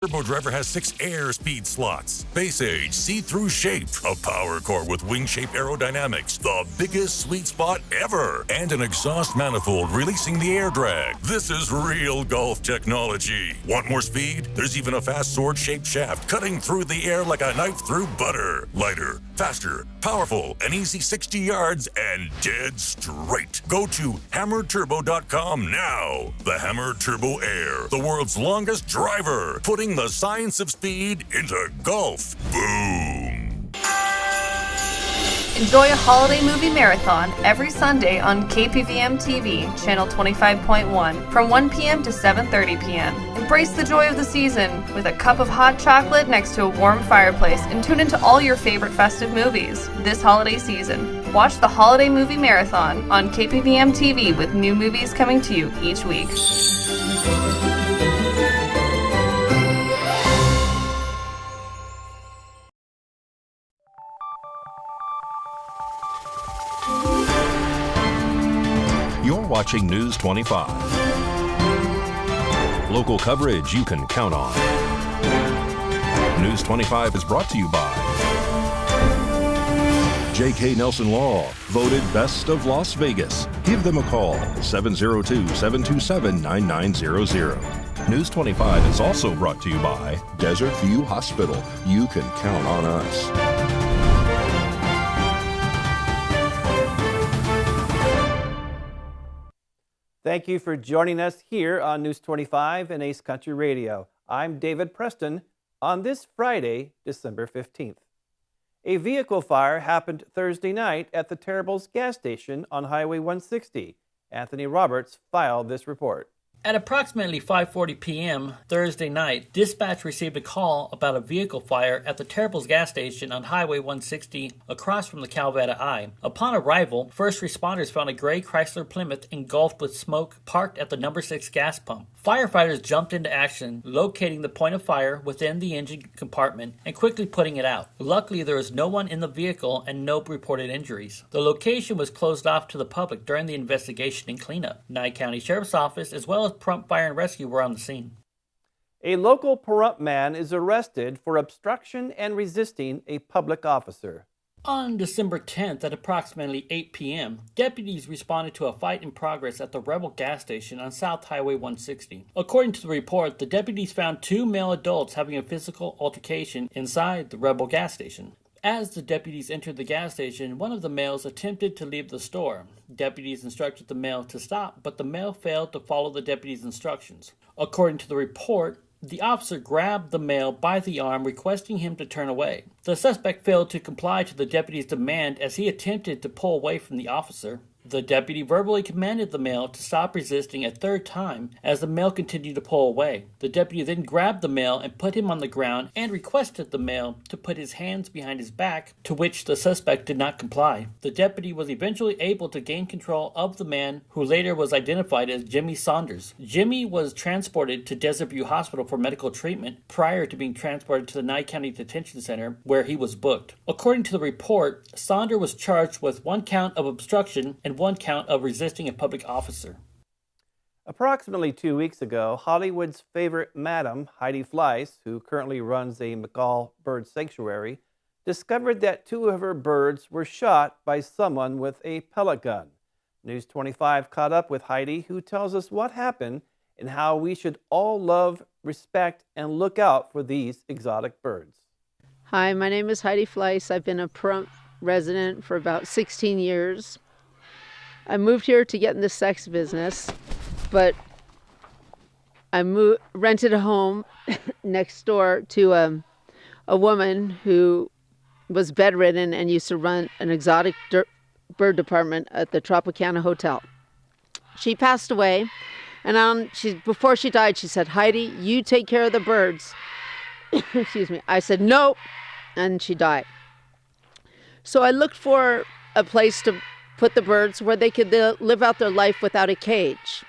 Turbo Driver has 6 air speed slots, base age, see-through shape, a power core with wing shape aerodynamics, the biggest sweet spot ever, and an exhaust manifold releasing the air drag. This is real Golf technology. Want more speed? There's even a fast sword-shaped shaft cutting through the air like a knife through butter. Lighter, faster, powerful, an easy 60 yards, and dead straight. Go to hammerturbo.com now. The Hammer Turbo Air, the world's longest driver, putting the science of speed into golf. Boom. Enjoy a holiday movie marathon every Sunday on KPVM TV, channel 25.1, from 1 p.m. to 7:30 p.m. Embrace the joy of the season with a cup of hot chocolate next to a warm fireplace and tune into all your favorite festive movies this holiday season. Watch the Holiday Movie Marathon on KPVM TV with new movies coming to you each week. You're watching News 25. Local coverage you can count on. News 25 is brought to you by J.K. Nelson Law, voted best of Las Vegas. Give them a call, 702-727-9900. News 25 is also brought to you by Desert View Hospital. You can count on us. Thank you for joining us here on News 25 and Ace Country Radio. I'm David Preston on this Friday, December 15th. A vehicle fire happened Thursday night at the Terrible's gas station on Highway 160. Anthony Roberts filed this report. At approximately 5:40 p.m. Thursday night, dispatch received a call about a vehicle fire at the Terrible's gas station on Highway 160 across from the Calvetta I. Upon arrival, first responders found a gray Chrysler Plymouth engulfed with smoke parked at the number 6 gas pump. Firefighters jumped into action, locating the point of fire within the engine compartment and quickly putting it out. Luckily, there was no one in the vehicle and no reported injuries. The location was closed off to the public during the investigation and cleanup. Nye County Sheriff's Office as well as Pahrump Fire and Rescue were on the scene. A local Pahrump man is arrested for obstruction and resisting a public officer. On December 10th at approximately 8 p.m., deputies responded to a fight in progress at the Rebel gas station on South Highway 160. According to the report, the deputies found 2 male adults having a physical altercation inside the Rebel gas station. As the deputies entered the gas station, one of the males attempted to leave the store. Deputies instructed the male to stop, but the male failed to follow the deputies' instructions. According to the report, the officer grabbed the male by the arm, requesting him to turn away. The suspect failed to comply to the deputy's demand as he attempted to pull away from the officer. The deputy verbally commanded the male to stop resisting a third time as the male continued to pull away. The deputy then grabbed the male and put him on the ground and requested the male to put his hands behind his back, to which the suspect did not comply. The deputy was eventually able to gain control of the man, who later was identified as Jimmy Saunders. Jimmy was transported to Desert View Hospital for medical treatment prior to being transported to the Nye County Detention Center, where he was booked. According to the report, Saunders was charged with 1 count of obstruction and 1 count of resisting a public officer. Approximately 2 weeks ago, Hollywood's favorite madam, Heidi Fleiss, who currently runs a McCall Bird Sanctuary, discovered that 2 of her birds were shot by someone with a pellet gun. News 25 caught up with Heidi, who tells us what happened and how we should all love, respect, and look out for these exotic birds. Hi, my name is Heidi Fleiss. I've been a Pahrump resident for about 16 years. I moved here to get in the sex business, but I rented a home next door to a woman who was bedridden and used to run an exotic bird department at the Tropicana Hotel. She passed away, and before she died, she said, "Heidi, you take care of the birds." Excuse me. I said, "No," and she died. So I looked for a place to put the birds where they could live out their life without a cage.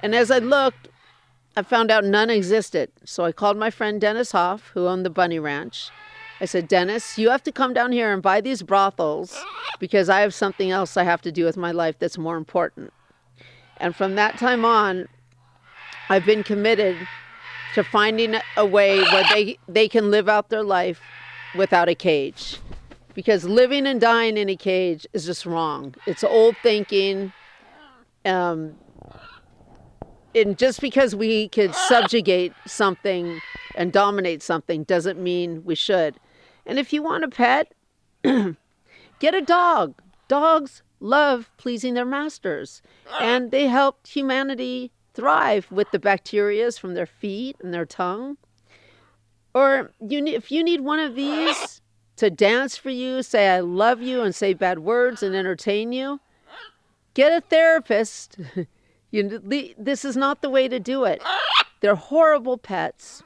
And as I looked, I found out none existed. So I called my friend Dennis Hoff, who owned the Bunny Ranch. I said, "Dennis, you have to come down here and buy these brothels because I have something else I have to do with my life that's more important." And from that time on, I've been committed to finding a way where they can live out their life without a cage. Because living and dying in a cage is just wrong. It's old thinking. And just because we could subjugate something and dominate something doesn't mean we should. And if you want a pet, get a dog. Dogs love pleasing their masters. And they helped humanity thrive with the bacteria from their feet and their tongue. Or if you need one of these to dance for you, say I love you, and say bad words and entertain you, get a therapist. This is not the way to do it. They're horrible pets.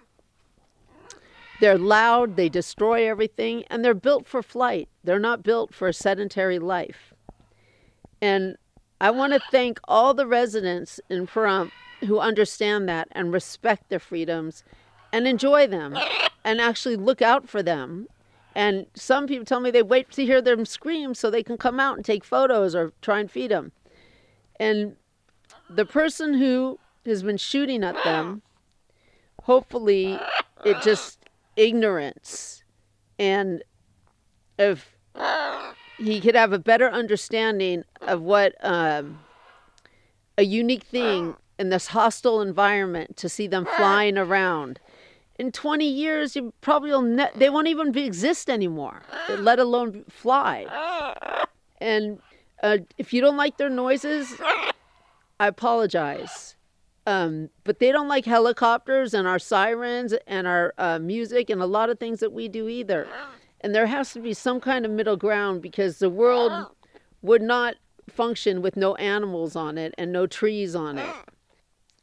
They're loud, they destroy everything, and they're built for flight. They're not built for a sedentary life. And I want to thank all the residents in Pahrump who understand that and respect their freedoms and enjoy them and actually look out for them. And some people tell me they wait to hear them scream so they can come out and take photos or try and feed them. And the person who has been shooting at them, hopefully it just ignorance. And if he could have a better understanding of what a unique thing in this hostile environment to see them flying around. In 20 years, you probably they won't even exist anymore, let alone fly. And if you don't like their noises, I apologize. But they don't like helicopters and our sirens and our music and a lot of things that we do either. And there has to be some kind of middle ground, because the world would not function with no animals on it and no trees on it.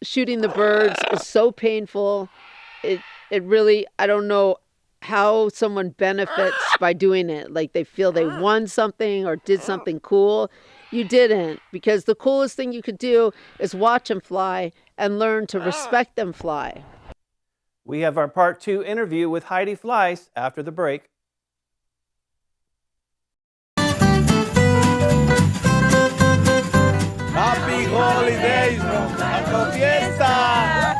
Shooting the birds is so painful. It really, I don't know how someone benefits by doing it. Like they feel they won something or did something cool. You didn't, because the coolest thing you could do is watch them fly and learn to respect them fly. We have our part 2 interview with Heidi Fleiss after the break. Happy holidays from Taco Fiesta!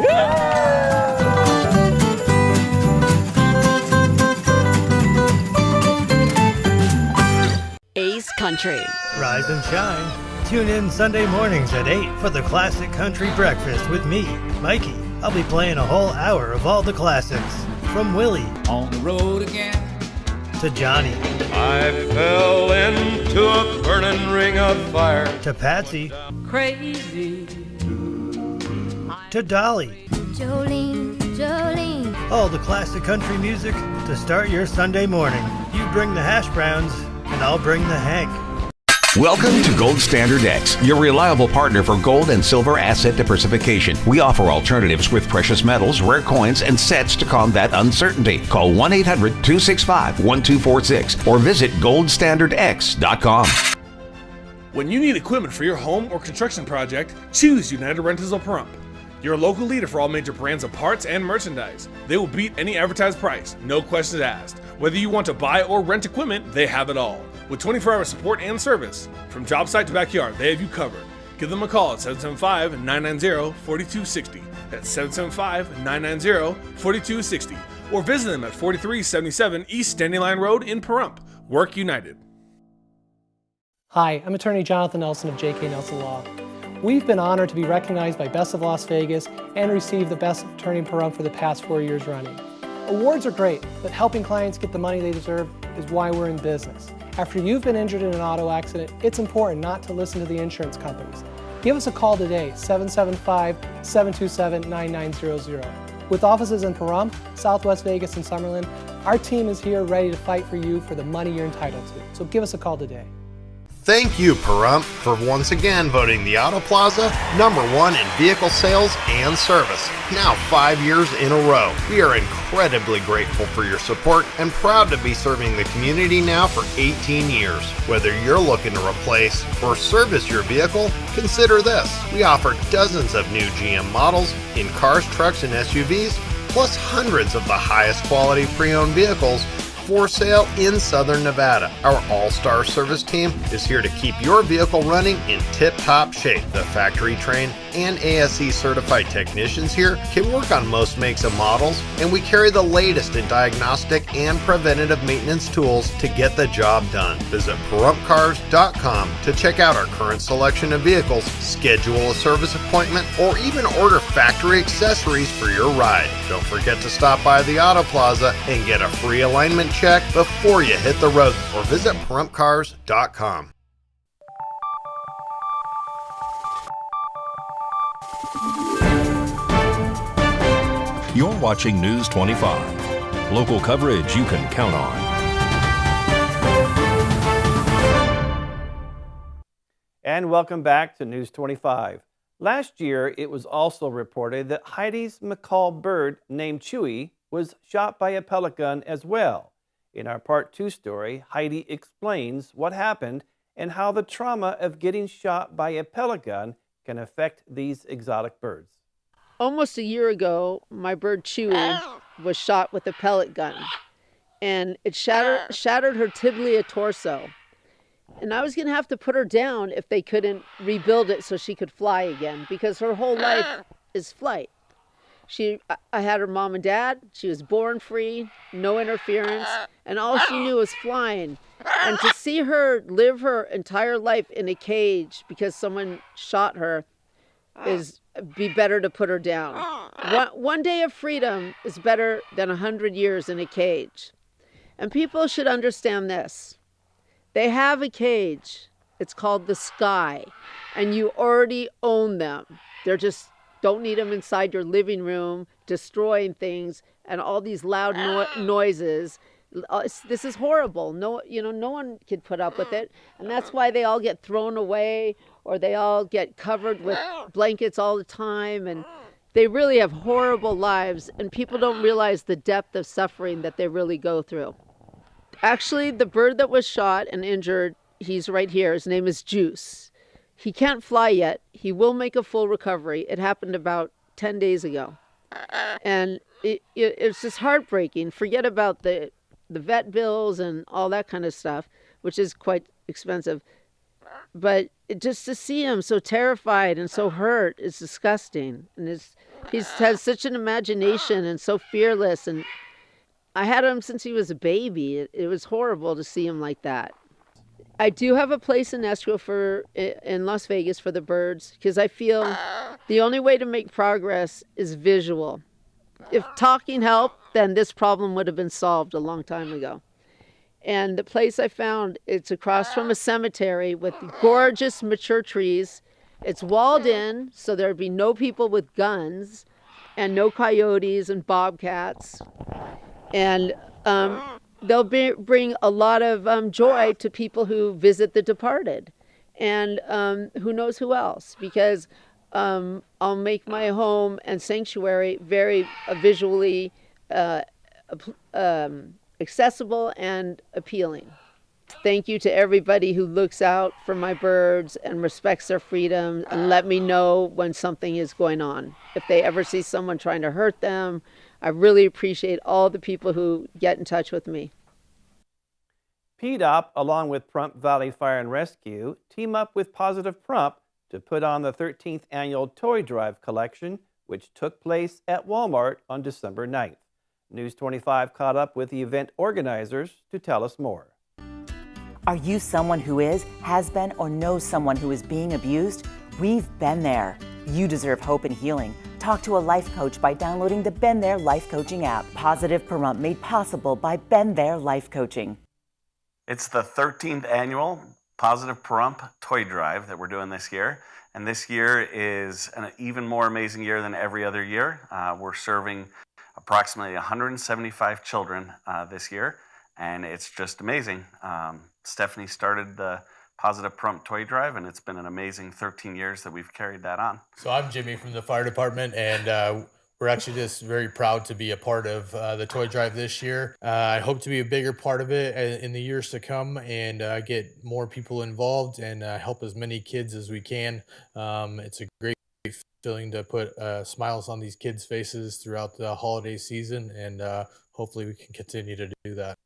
Ace Country. Rise and shine. Tune in Sunday mornings at 8 for the Classic Country Breakfast with me, Mikey. I'll be playing a whole hour of all the classics. From Willie. On the road again. To Johnny. I fell into a burning ring of fire. To Patsy. Crazy. To Dolly. Jolene, Jolene. All the classic country music to start your Sunday morning. You bring the hash browns, and I'll bring the Hank. Welcome to Gold Standard X, your reliable partner for gold and silver asset diversification. We offer alternatives with precious metals, rare coins, and sets to combat uncertainty. Call 1-800-265-1246 or visit goldstandardx.com. When you need equipment for your home or construction project, choose United Rentals of Pahrump. Your local leader for all major brands of parts and merchandise. They will beat any advertised price, no questions asked. Whether you want to buy or rent equipment, they have it all. With 24-hour support and service, from job site to backyard, they have you covered. Give them a call at 775-990-4260. That's 775-990-4260. Or visit them at 4377 East Standing Line Road in Pahrump. Work United. Hi, I'm attorney Jonathan Nelson of J.K. Nelson Law. We've been honored to be recognized by Best of Las Vegas and receive the Best Attorney in Pahrump for the past 4 years running. Awards are great, but helping clients get the money they deserve is why we're in business. After you've been injured in an auto accident, it's important not to listen to the insurance companies. Give us a call today, 775-727-9900. With offices in Pahrump, Southwest Vegas, and Summerlin, our team is here ready to fight for you for the money you're entitled to. So give us a call today. Thank you, Pahrump, for once again voting the Auto Plaza #1 in vehicle sales and service, now 5 years in a row. We are incredibly grateful for your support and proud to be serving the community now for 18 years. Whether you're looking to replace or service your vehicle, consider this. We offer dozens of new GM models in cars, trucks, and SUVs, plus hundreds of the highest quality pre-owned vehicles, for sale in Southern Nevada. Our all-star service team is here to keep your vehicle running in tip-top shape. The factory-trained and ASE certified technicians here can work on most makes and models, and we carry the latest in diagnostic and preventative maintenance tools to get the job done. Visit ParumpCars.com to check out our current selection of vehicles, schedule a service appointment, or even order factory accessories for your ride. Don't forget to stop by the Auto Plaza and get a free alignment check before you hit the road, or visit ParumpCars.com. You're watching News 25. Local coverage you can count on. And welcome back to News 25. Last year, it was also reported that Heidi's McCall bird named Chewy was shot by a pellet gun as well. In our Part 2 story, Heidi explains what happened and how the trauma of getting shot by a pellet gun can affect these exotic birds. Almost a year ago, my bird Chewy was shot with a pellet gun, and it shattered her tibia torso. And I was going to have to put her down if they couldn't rebuild it so she could fly again, because her whole life is flight. I had her mom and dad. She was born free, no interference, and all she knew was flying. And to see her live her entire life in a cage because someone shot her be better to put her down. One day of freedom is better than 100 years in a cage. And people should understand this. They have a cage. It's called the sky. And you already own them. They're just don't need them inside your living room, destroying things and all these loud noises. This is horrible. No one can put up with it. And that's why they all get thrown away, or they all get covered with blankets all the time. And they really have horrible lives. And people don't realize the depth of suffering that they really go through. Actually, the bird that was shot and injured, he's right here. His name is Juice. He can't fly yet. He will make a full recovery. It happened about 10 days ago. And it's just heartbreaking. Forget about the vet bills and all that kind of stuff, which is quite expensive. But just to see him so terrified and so hurt is disgusting. And he has such an imagination and so fearless. And I had him since he was a baby. It was horrible to see him like that. I do have a place in escrow in Las Vegas for the birds, because I feel the only way to make progress is visual. If talking helped, then this problem would have been solved a long time ago. And the place I found, it's across from a cemetery with gorgeous mature trees. It's walled in, so there'd be no people with guns and no coyotes and bobcats. And they'll bring a lot of joy to people who visit the departed, and who knows who else, because I'll make my home and sanctuary very visually accessible and appealing. Thank you to everybody who looks out for my birds and respects their freedom, and let me know when something is going on. If they ever see someone trying to hurt them, I really appreciate all the people who get in touch with me. PDOP, along with Pahrump Valley Fire and Rescue, team up with Positive Pahrump to put on the 13th annual Toy Drive collection, which took place at Walmart on December 9th. News 25 caught up with the event organizers to tell us more. Are you someone who is, has been, or knows someone who is being abused? We've been there. You deserve hope and healing. Talk to a life coach by downloading the Been There Life Coaching app. Positive Pahrump, made possible by Been There Life Coaching. It's the 13th annual Positive Pahrump Toy Drive that we're doing this year. And this year is an even more amazing year than every other year. We're serving approximately 175 children this year, and it's just amazing. Stephanie started the Positive Pahrump Toy Drive, and it's been an amazing 13 years that we've carried that on. So I'm Jimmy from the fire department, and we're actually just very proud to be a part of the Toy Drive this year. I hope to be a bigger part of it in the years to come, and get more people involved and help as many kids as we can. It's a great feeling to put smiles on these kids' faces throughout the holiday season, and hopefully we can continue to do that.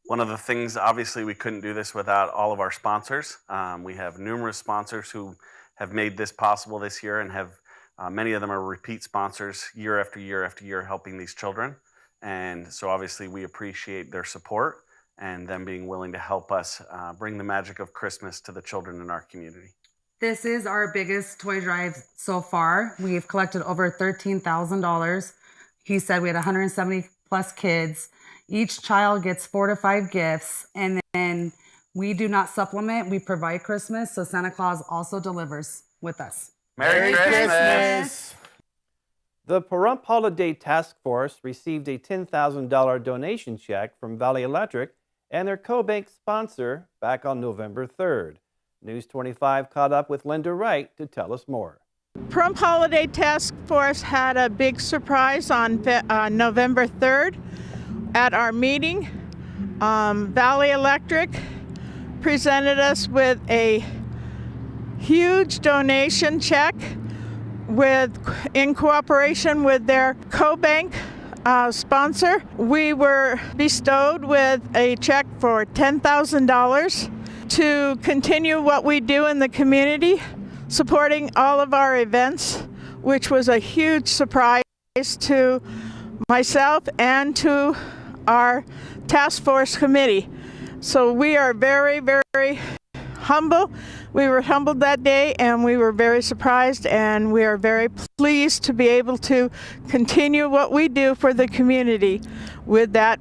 One of the things, obviously, we couldn't do this without all of our sponsors. We have numerous sponsors who have made this possible this year and have many of them are repeat sponsors year after year after year helping these children. And so obviously we appreciate their support and them being willing to help us bring the magic of Christmas to the children in our community. This is our biggest toy drive so far. We've collected over $13,000. He said we had 170 plus kids. Each child gets 4 to 5 gifts, and then we do not supplement. We provide Christmas, so Santa Claus also delivers with us. Merry Christmas! The Pahrump Holiday Task Force received a $10,000 donation check from Valley Electric and their co-bank sponsor back on November 3rd. News 25 caught up with Linda Wright to tell us more. Pahrump Holiday Task Force had a big surprise on November 3rd at our meeting. Valley Electric presented us with a huge donation check in cooperation with their co-bank sponsor. We were bestowed with a check for $10,000 to continue what we do in the community, supporting all of our events, which was a huge surprise to myself and to our task force committee. So we are very, very humble. We were humbled that day and we were very surprised, and we are very pleased to be able to continue what we do for the community with that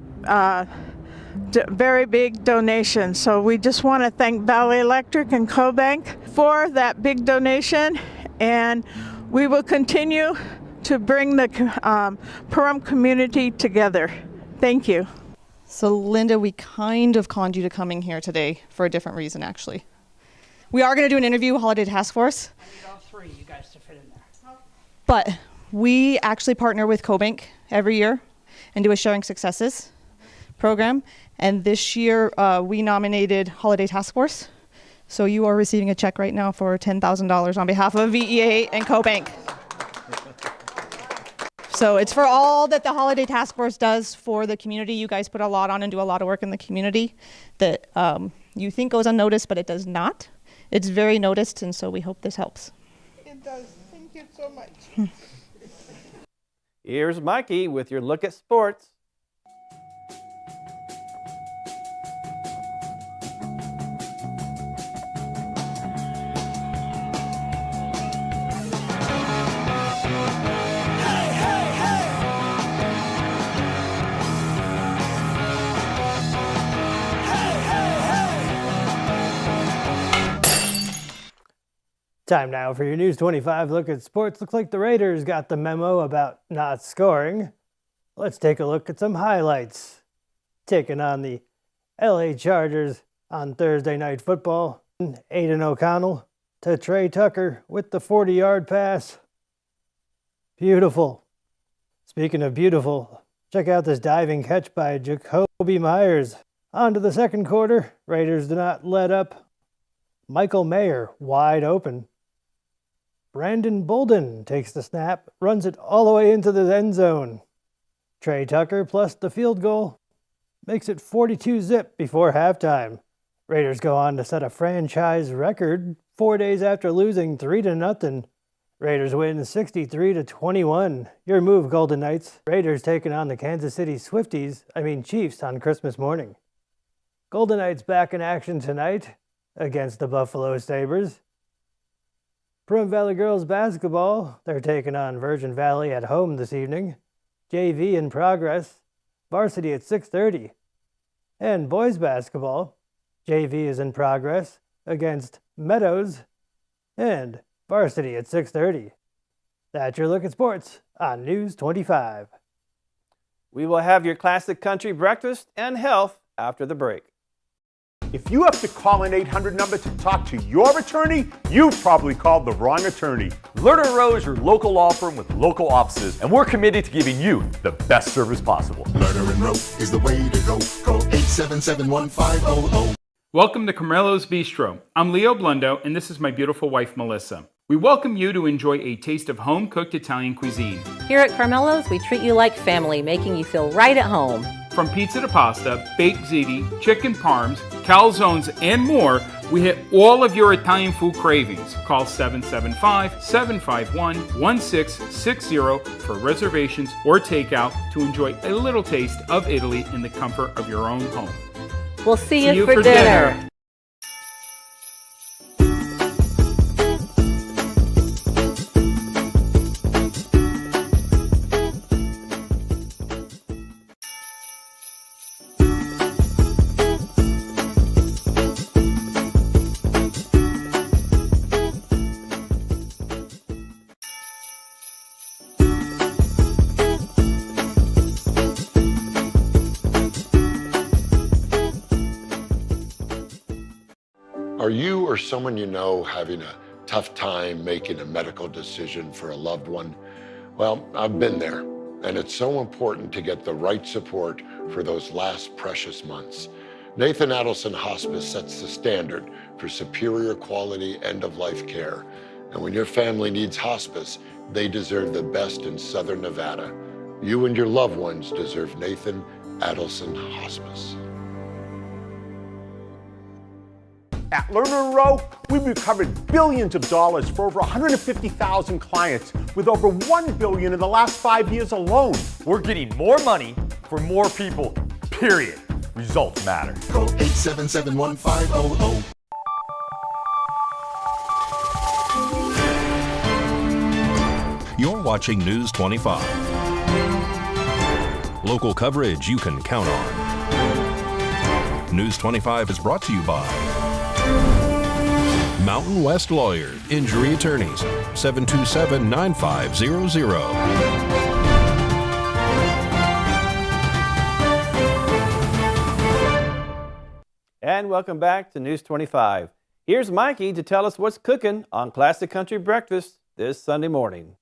very big donation. So we just want to thank Valley Electric and CoBank for that big donation, and we will continue to bring the Pahrump community together. Thank you. So Linda, we kind of conned you to coming here today for a different reason, actually. We are going to do an interview with Holiday Task Force. I need all three you guys to fit in there. But we actually partner with CoBank every year and do a Sharing Successes program. And this year we nominated Holiday Task Force. So you are receiving a check right now for $10,000 on behalf of VEA and CoBank. So it's for all that the Holiday Task Force does for the community. You guys put a lot on and do a lot of work in the community that you think goes unnoticed, but it does not. It's very noticed, and so we hope this helps. It does. Thank you so much. Here's Mikey with your look at sports. Time now for your News 25 look at sports. Looks like the Raiders got the memo about not scoring. Let's take a look at some highlights. Taking on the LA Chargers on Thursday Night Football. Aiden O'Connell to Trey Tucker with the 40-yard pass. Beautiful. Speaking of beautiful, check out this diving catch by Jacoby Myers. On to the second quarter. Raiders do not let up. Michael Mayer wide open. Brandon Bolden takes the snap, runs it all the way into the end zone. Trey Tucker plus the field goal makes it 42-zip before halftime. Raiders go on to set a franchise record 4 days after losing 3-0. Raiders win 63-21. Your move, Golden Knights. Raiders taking on the Kansas City Chiefs on Christmas morning. Golden Knights back in action tonight against the Buffalo Sabres. Pahrump Valley Girls Basketball, they're taking on Virgin Valley at home this evening. JV in progress, varsity at 6:30. And boys basketball, JV is in progress against Meadows and varsity at 6:30. That's your look at sports on News 25. We will have your classic country breakfast and health after the break. If you have to call an 800 number to talk to your attorney, you've probably called the wrong attorney. Lerner Rowe is your local law firm with local offices, and we're committed to giving you the best service possible. Lerner & Rowe is the way to go. Call 877-1500. Welcome to Carmelo's Bistro. I'm Leo Blundo, and this is my beautiful wife, Melissa. We welcome you to enjoy a taste of home-cooked Italian cuisine. Here at Carmelo's, we treat you like family, making you feel right at home. From pizza to pasta, baked ziti, chicken parms, calzones, and more, we hit all of your Italian food cravings. Call 775-751-1660 for reservations or takeout to enjoy a little taste of Italy in the comfort of your own home. We'll see you for dinner. Are you or someone you know having a tough time making a medical decision for a loved one? Well, I've been there, and it's so important to get the right support for those last precious months. Nathan Adelson Hospice sets the standard for superior quality end-of-life care. And when your family needs hospice, they deserve the best in Southern Nevada. You and your loved ones deserve Nathan Adelson Hospice. At Lerner & Rowe, we've recovered billions of dollars for over 150,000 clients, with over $1 billion in the last 5 years alone. We're getting more money for more people, period. Results matter. Call 877-1500. You're watching News 25. Local coverage you can count on. News 25 is brought to you by Mountain West Lawyer, Injury Attorneys, 727-9500. And welcome back to News 25. Here's Mikey to tell us what's cooking on Classic Country Breakfast this Sunday morning.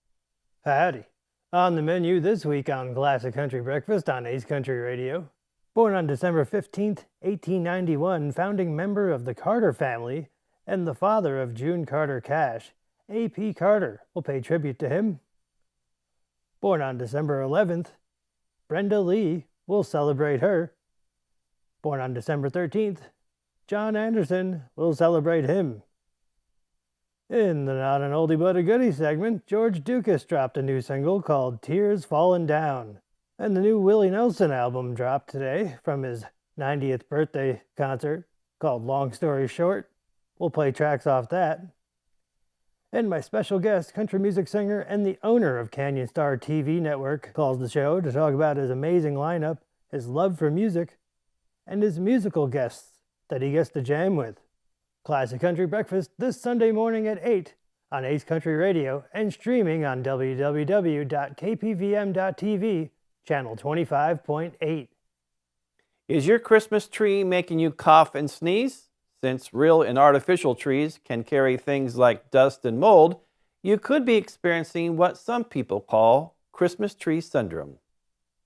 Howdy. On the menu this week on Classic Country Breakfast on Ace Country Radio. Born on December 15th, 1891, founding member of the Carter family and the father of June Carter Cash, A.P. Carter will pay tribute to him. Born on December 11th, Brenda Lee will celebrate her. Born on December 13th, John Anderson will celebrate him. In the Not an Oldie But a Goodie segment, George Dukas dropped a new single called Tears Falling Down. And the new Willie Nelson album dropped today from his 90th birthday concert called Long Story Short. We'll play tracks off that. And my special guest, country music singer and the owner of Canyon Star TV Network, calls the show to talk about his amazing lineup, his love for music, and his musical guests that he gets to jam with. Classic Country Breakfast this Sunday morning at 8 on Ace Country Radio and streaming on www.kpvm.tv. Channel 25.8. Is your Christmas tree making you cough and sneeze? Since real and artificial trees can carry things like dust and mold, you could be experiencing what some people call Christmas tree syndrome.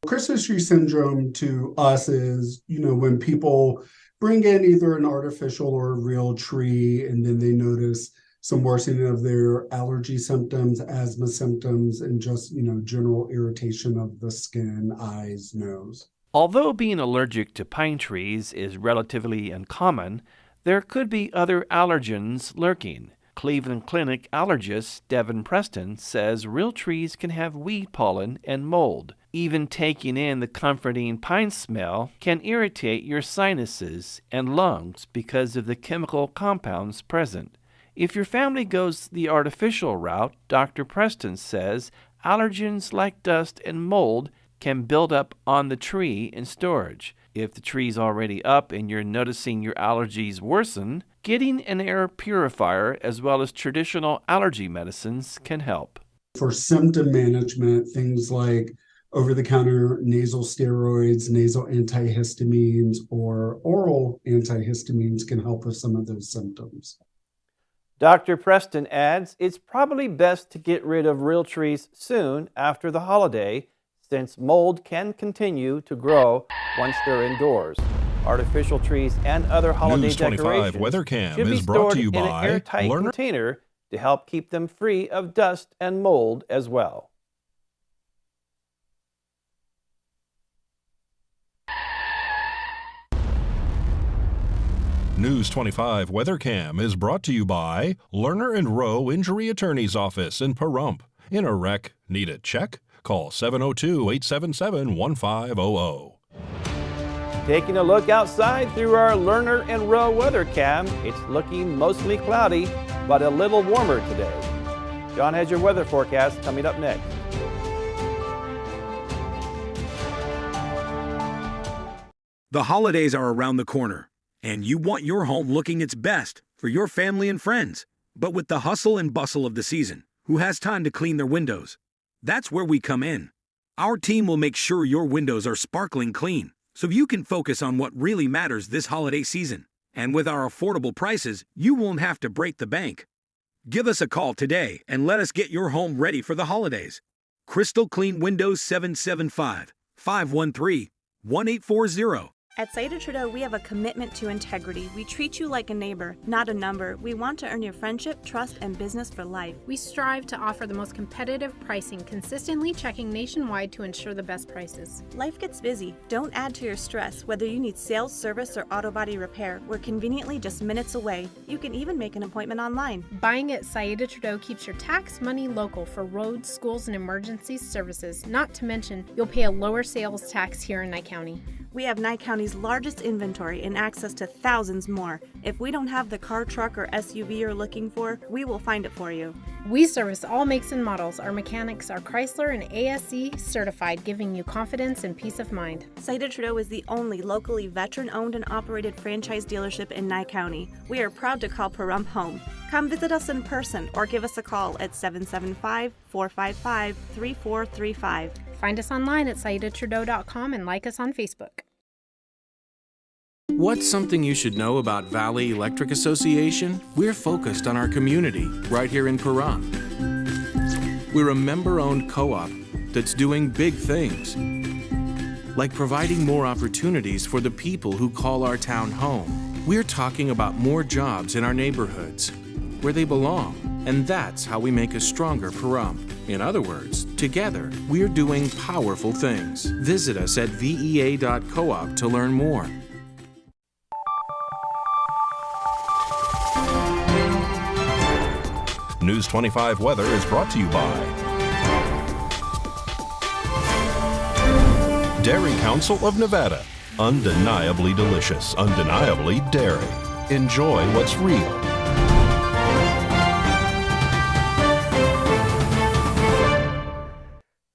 Christmas tree syndrome to us is, when people bring in either an artificial or a real tree and then they notice some worsening of their allergy symptoms, asthma symptoms, and just, general irritation of the skin, eyes, nose. Although being allergic to pine trees is relatively uncommon, there could be other allergens lurking. Cleveland Clinic allergist Devin Preston says real trees can have weed pollen and mold. Even taking in the comforting pine smell can irritate your sinuses and lungs because of the chemical compounds present. If your family goes the artificial route, Dr. Preston says allergens like dust and mold can build up on the tree in storage. If the tree's already up and you're noticing your allergies worsen, getting an air purifier as well as traditional allergy medicines can help. For symptom management, things like over-the-counter nasal steroids, nasal antihistamines, or oral antihistamines can help with some of those symptoms. Dr. Preston adds it's probably best to get rid of real trees soon after the holiday, since mold can continue to grow once they're indoors. Artificial trees and other holiday News 25 decorations Weather Cam should be is brought stored to you in an by airtight Lerner. container to help keep them free of dust and mold as well. News 25 WeatherCam is brought to you by Lerner and Rowe Injury Attorney's Office in Pahrump. In a wreck, need a check? Call 702-877-1500. Taking a look outside through our Lerner and Rowe weather cam, it's looking mostly cloudy, but a little warmer today. John has your weather forecast coming up next. The holidays are around the corner, and you want your home looking its best for your family and friends. But with the hustle and bustle of the season, who has time to clean their windows? That's where we come in. Our team will make sure your windows are sparkling clean, so you can focus on what really matters this holiday season. And with our affordable prices, you won't have to break the bank. Give us a call today and let us get your home ready for the holidays. Crystal Clean Windows 775-513-1840. At Saida Trudeau, we have a commitment to integrity. We treat you like a neighbor, not a number. We want to earn your friendship, trust, and business for life. We strive to offer the most competitive pricing, consistently checking nationwide to ensure the best prices. Life gets busy. Don't add to your stress. Whether you need sales, service, or auto body repair, we're conveniently just minutes away. You can even make an appointment online. Buying at Saida Trudeau keeps your tax money local for roads, schools, and emergency services. Not to mention, you'll pay a lower sales tax here in Nye County. We have Nye County's largest inventory and access to thousands more. If we don't have the car, truck, or SUV you're looking for, we will find it for you. We service all makes and models. Our mechanics are Chrysler and ASE certified, giving you confidence and peace of mind. Saida Trudeau is the only locally veteran-owned and operated franchise dealership in Nye County. We are proud to call Pahrump home. Come visit us in person or give us a call at 775-455-3435. Find us online at SaidaTrudeau.com and like us on Facebook. What's something you should know about Valley Electric Association? We're focused on our community right here in Pahrump. We're a member-owned co-op that's doing big things, like providing more opportunities for the people who call our town home. We're talking about more jobs in our neighborhoods, where they belong, and that's how we make a stronger Pahrump. In other words, together, we're doing powerful things. Visit us at vea.coop to learn more. News 25 weather is brought to you by Dairy Council of Nevada. Undeniably delicious, undeniably dairy. Enjoy what's real.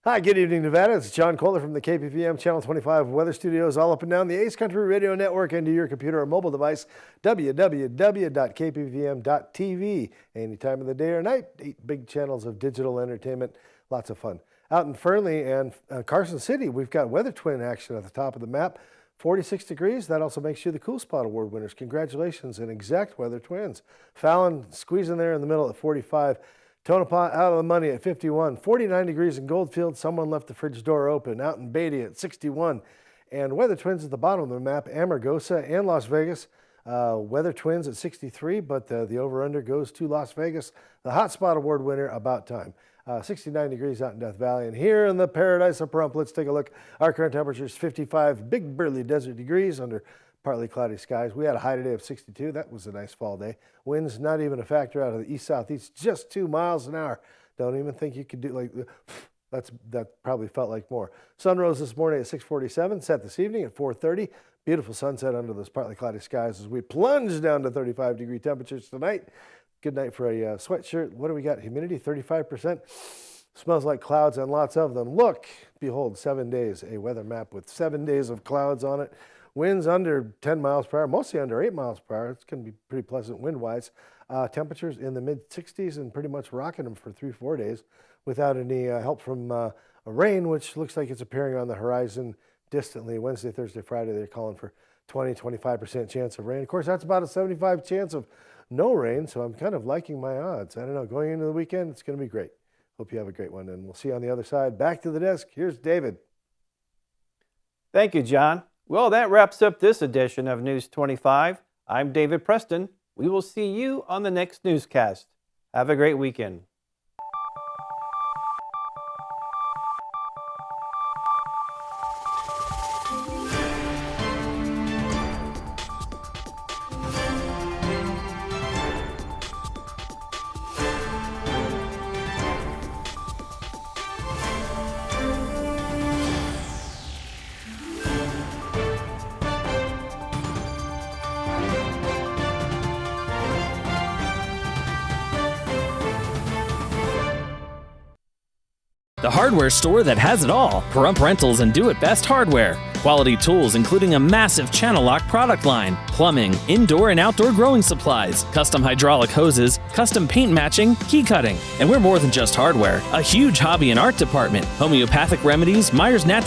Hi, good evening, Nevada. It's John Kohler from the KPVM Channel 25 Weather Studios, all up and down the Ace Country Radio Network and to your computer or mobile device, www.kpvm.tv. Any time of the day or night, 8 big channels of digital entertainment. Lots of fun. Out in Fernley and Carson City, we've got weather twin action at the top of the map. 46 degrees. That also makes you the Cool Spot Award winners. Congratulations and exact weather twins. Fallon squeezing there in the middle at 45. Tonopah out of the money at 51. 49 degrees in Goldfield. Someone left the fridge door open. Out in Beatty at 61. And weather twins at the bottom of the map, Amargosa and Las Vegas. Weather twins at 63, but the over-under goes to Las Vegas. The Hot Spot Award winner, about time. 69 degrees out in Death Valley. And here in the paradise of Pahrump, let's take a look. Our current temperature is 55 big burly desert degrees under partly cloudy skies. We had a high today of 62. That was a nice fall day. Winds not even a factor out of the east-southeast, just 2 miles an hour. Don't even think you could do like that. Probably felt like more. Sun rose this morning at 6:47, set this evening at 4:30. Beautiful sunset under those partly cloudy skies as we plunge down to 35-degree temperatures tonight. Good night for a sweatshirt. What do we got? Humidity 35%. Smells like clouds and lots of them. Look, behold, 7 days. A weather map with 7 days of clouds on it. Winds under 10 miles per hour, mostly under 8 miles per hour. It's going to be pretty pleasant wind-wise. Temperatures in the mid-60s and pretty much rocking them for 3-4 days without any help from rain, which looks like it's appearing on the horizon distantly. Wednesday, Thursday, Friday, they're calling for 20-25% chance of rain. Of course, that's about a 75 chance of no rain, so I'm kind of liking my odds. I don't know. Going into the weekend, it's going to be great. Hope you have a great one, and we'll see you on the other side. Back to the desk. Here's David. Thank you, John. Well, that wraps up this edition of News 25. I'm David Preston. We will see you on the next newscast. Have a great weekend. The hardware store that has it all. Pahrump Rentals and Do It Best Hardware. Quality tools including a massive channel lock product line, plumbing, indoor and outdoor growing supplies, custom hydraulic hoses, custom paint matching, key cutting. And we're more than just hardware. A huge hobby and art department, homeopathic remedies, Myers Natural